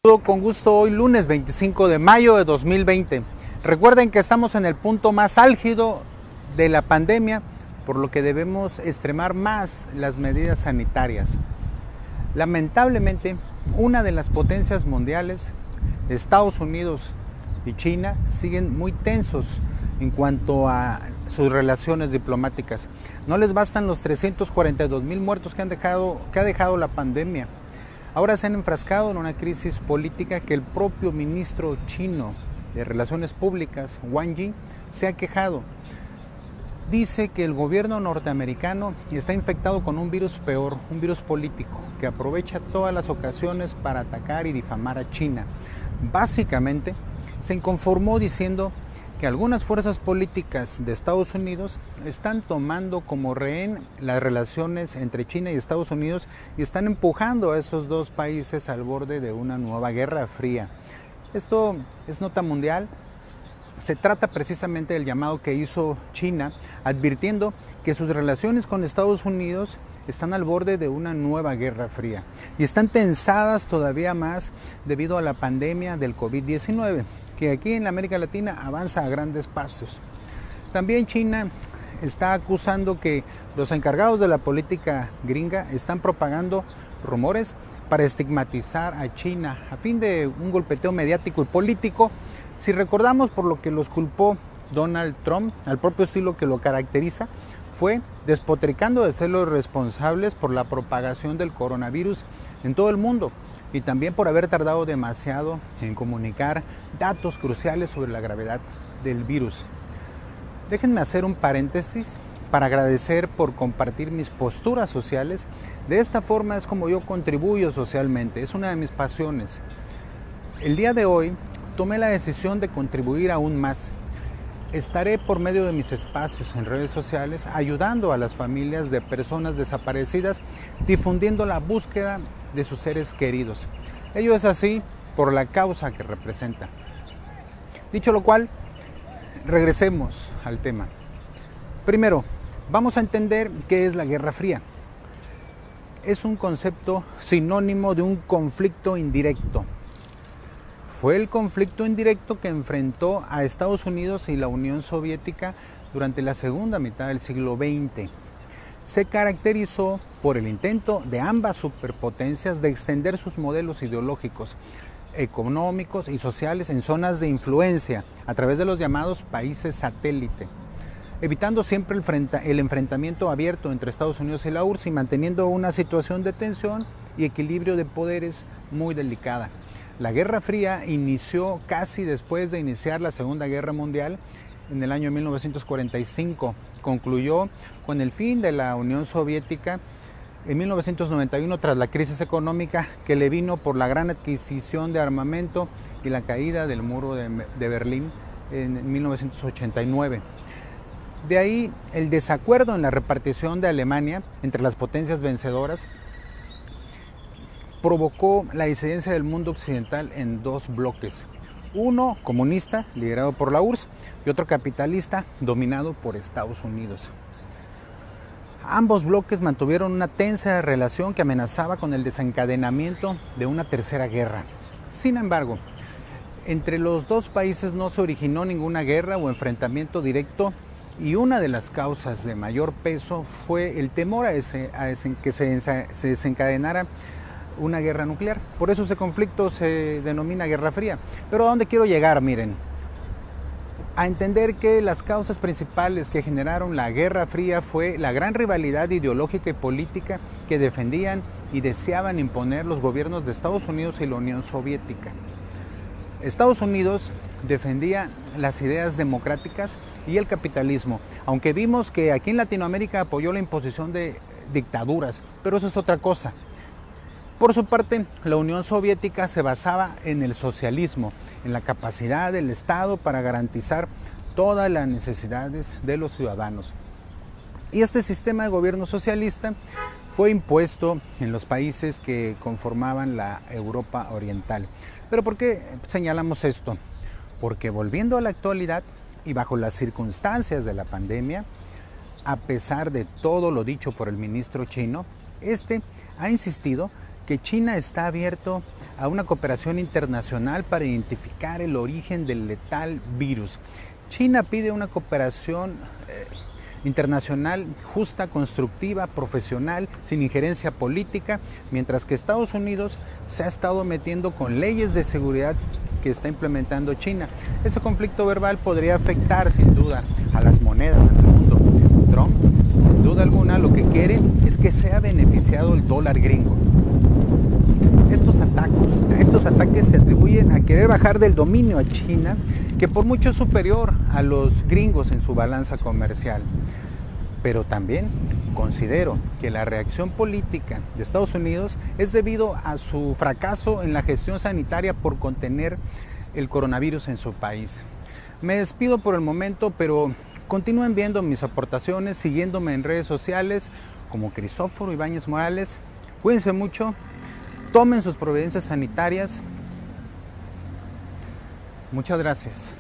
Saludo con gusto hoy lunes 25 de mayo de 2020. Recuerden que estamos en el punto más álgido de la pandemia, por lo que debemos extremar más las medidas sanitarias. Lamentablemente, una de las potencias mundiales, Estados Unidos y China, siguen muy tensos en cuanto a sus relaciones diplomáticas. No les bastan los 342,000 muertos que ha dejado la pandemia. Ahora se han enfrascado en una crisis política que el propio ministro chino de Relaciones Públicas, Wang Yi, se ha quejado. Dice que el gobierno norteamericano está infectado con un virus peor, un virus político, que aprovecha todas las ocasiones para atacar y difamar a China. Básicamente, se inconformó diciendo que algunas fuerzas políticas de Estados Unidos están tomando como rehén las relaciones entre China y Estados Unidos y están empujando a esos dos países al borde de una nueva guerra fría. Esto es nota mundial. Se trata precisamente del llamado que hizo China, advirtiendo que sus relaciones con Estados Unidos están al borde de una nueva guerra fría y están tensadas todavía más debido a la pandemia del COVID-19, que aquí en la América Latina avanza a grandes pasos. También China está acusando que los encargados de la política gringa están propagando rumores para estigmatizar a China a fin de un golpeteo mediático y político. Si recordamos por lo que los culpó Donald Trump, al propio estilo que lo caracteriza, fue despotricando de ser los responsables por la propagación del coronavirus en todo el mundo y también por haber tardado demasiado en comunicar datos cruciales sobre la gravedad del virus. Déjenme hacer un paréntesis para agradecer por compartir mis posturas sociales. De esta forma es como yo contribuyo socialmente, es una de mis pasiones. El día de hoy tomé la decisión de contribuir aún más. Estaré por medio de mis espacios en redes sociales ayudando a las familias de personas desaparecidas, difundiendo la búsqueda de sus seres queridos. Ello es así por la causa que representa. Dicho lo cual, regresemos al tema. Primero, vamos a entender qué es la Guerra Fría. Es un concepto sinónimo de un conflicto indirecto. Fue el conflicto indirecto que enfrentó a Estados Unidos y la Unión Soviética durante la segunda mitad del siglo XX. Se caracterizó por el intento de ambas superpotencias de extender sus modelos ideológicos, económicos y sociales en zonas de influencia a través de los llamados países satélite, evitando siempre el enfrentamiento abierto entre Estados Unidos y la URSS y manteniendo una situación de tensión y equilibrio de poderes muy delicada. La Guerra Fría inició casi después de iniciar la Segunda Guerra Mundial en el año 1945. Concluyó con el fin de la Unión Soviética en 1991 tras la crisis económica que le vino por la gran adquisición de armamento y la caída del muro de Berlín en 1989. De ahí el desacuerdo en la repartición de Alemania entre las potencias vencedoras provocó la disidencia del mundo occidental en dos bloques. Uno comunista, liderado por la URSS, y otro capitalista, dominado por Estados Unidos. Ambos bloques mantuvieron una tensa relación que amenazaba con el desencadenamiento de una tercera guerra. Sin embargo, entre los dos países no se originó ninguna guerra o enfrentamiento directo y una de las causas de mayor peso fue el temor a que se desencadenara una guerra nuclear. Por eso ese conflicto se denomina Guerra Fría. Pero ¿a dónde quiero llegar? Miren, a entender que las causas principales que generaron la Guerra Fría fue la gran rivalidad ideológica y política que defendían y deseaban imponer los gobiernos de Estados Unidos y la Unión Soviética. Estados Unidos defendía las ideas democráticas y el capitalismo, aunque vimos que aquí en Latinoamérica apoyó la imposición de dictaduras, pero eso es otra cosa. Por su parte, la Unión Soviética se basaba en el socialismo, en la capacidad del Estado para garantizar todas las necesidades de los ciudadanos. Y este sistema de gobierno socialista fue impuesto en los países que conformaban la Europa Oriental. ¿Pero por qué señalamos esto? Porque volviendo a la actualidad y bajo las circunstancias de la pandemia, a pesar de todo lo dicho por el ministro chino, este ha insistido que China está abierto a una cooperación internacional para identificar el origen del letal virus. China pide una cooperación internacional justa, constructiva, profesional, sin injerencia política, mientras que Estados Unidos se ha estado metiendo con leyes de seguridad que está implementando China. Ese conflicto verbal podría afectar sin duda a las monedas en el mundo. Trump, sin duda alguna, lo que quiere es que sea beneficiado el dólar gringo. Estos ataques se atribuyen a querer bajar del dominio a China, que por mucho es superior a los gringos en su balanza comercial. Pero también considero que la reacción política de Estados Unidos es debido a su fracaso en la gestión sanitaria por contener el coronavirus en su país. Me despido por el momento, pero continúen viendo mis aportaciones, siguiéndome en redes sociales como Crisóforo Ibáñez Morales. Cuídense mucho, tomen sus providencias sanitarias. Muchas gracias.